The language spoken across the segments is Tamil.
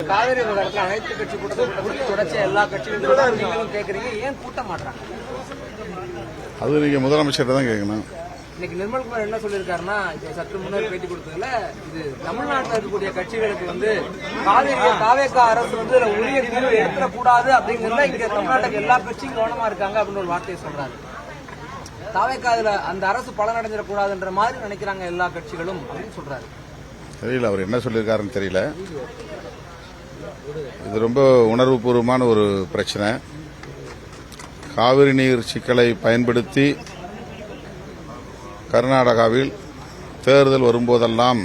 காவிரி விவகாரத்தில் அனைத்து கட்சி கூட்டத்தை தொடர்ச்சியா எல்லா கட்சிகளும் நீங்களும் கேட்கறீங்க, ஏன் கூட்ட மாட்டாங்க? அது நீங்க முதலமைச்சர் தான் கேட்கணும். இன்னைக்கு நிர்மல்குமார் என்ன சொல்லியிருக்காருன்னா, சற்று முன்னாடி பேட்டி கொடுத்ததுல இது தமிழ்நாட்டில் இருக்கக்கூடிய கட்சிகளுக்கு தாவேகா அரசு உரிய தீர்வு எடுத்துடக்கூடாது அப்படிங்கிறத இங்க தமிழ்நாட்டுக்கு எல்லா கட்சியும் கவனமா இருக்காங்க அப்படின்னு ஒரு வார்த்தையை சொல்றாரு. தாவேகா அதுல அந்த அரசு பலனடைஞ்சிடக்கூடாதுன்ற மாதிரி நினைக்கிறாங்க எல்லா கட்சிகளும் அப்படின்னு சொல்றாரு. தெரியல அவர் என்ன சொல்லியிருக்காருன்னு தெரியல. இது ரொம்ப உணர்வுபூர்வமான ஒரு பிரச்சனை. காவிரி நீர் சிக்கலை பயன்படுத்தி கர்நாடகாவில் தேர்தல் வரும்போதெல்லாம்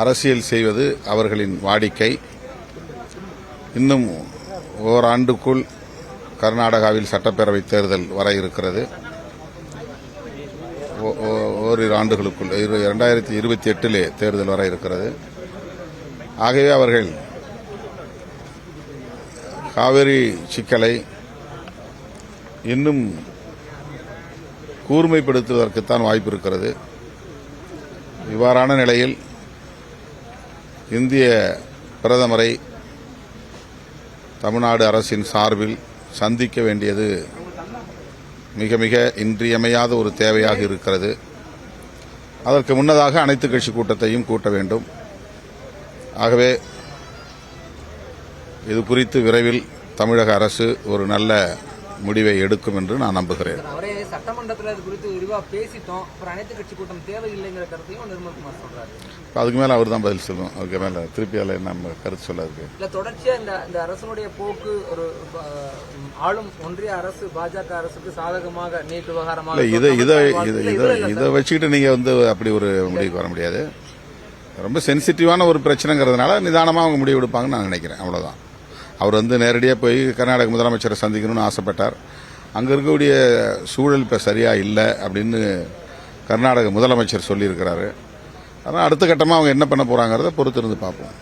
அரசியல் செய்வது அவர்களின் வாடிக்கை. இன்னும் ஓராண்டுக்குள் கர்நாடகாவில் சட்டப்பேரவை தேர்தல் வர இருக்கிறது. ஓரிரு ஆண்டுகளுக்குள் 2028 தேர்தல் வர இருக்கிறது. ஆகவே அவர்கள் காவிரி சிக்கலை இன்னும் கூர்மைப்படுத்துவதற்குத்தான் வாய்ப்பு இருக்கிறது. இவ்வாறான நிலையில் இந்திய பிரதமரை தமிழ்நாடு அரசின் சார்பில் சந்திக்க வேண்டியது மிக மிக இன்றியமையாத ஒரு தேவையாக இருக்கிறது. அதற்கு முன்னதாக அனைத்து கட்சி கூட்டத்தையும் கூட்ட வேண்டும். ஆகவே இது குறித்து விரைவில் தமிழக அரசு ஒரு நல்ல முடிவை எடுக்கும் என்று நான் நம்புகிறேன். சட்டமன்றத்தில் இது குறித்து விரிவாக பேசிட்டோம். அனைத்து கட்சி கூட்டம் தேவையில்லைங்கிற கருத்தையும் நிர்மல்குமார் சொல்றாரு. அதுக்கு மேல அவர் தான் பதில் சொல்லணும். அதுக்கு மேல திருப்பி நம்ம கருத்து சொல்லாது. இல்ல, தொடர்ச்சியா இந்த அரசனுடைய போக்கு ஒரு ஆளும் ஒன்றிய அரசு பாஜக அரசுக்கு சாதகமாக நீட் விவகாரமாக இதை வச்சுக்கிட்டு நீங்க அப்படி ஒரு முடிவுக்கு வர முடியாது. ரொம்ப சென்சிட்டிவான ஒரு பிரச்சனைங்கிறதுனால நிதானமா அவங்க முடிவு எடுப்பாங்கன்னு நான் நினைக்கிறேன். அவ்வளவுதான். அவர் நேரடியாக போய் கர்நாடக முதலமைச்சரை சந்திக்கணும்னு ஆசைப்பட்டார். அங்க இருக்கக்கூடிய சூழல் இப்ப சரியா இல்லை அப்படின்னு கர்நாடக முதலமைச்சர் சொல்லியிருக்கிறாரு. அதனால் அடுத்த கட்டமாக அவங்க என்ன பண்ண போறாங்கிறத பொறுத்திருந்து பார்ப்போம்.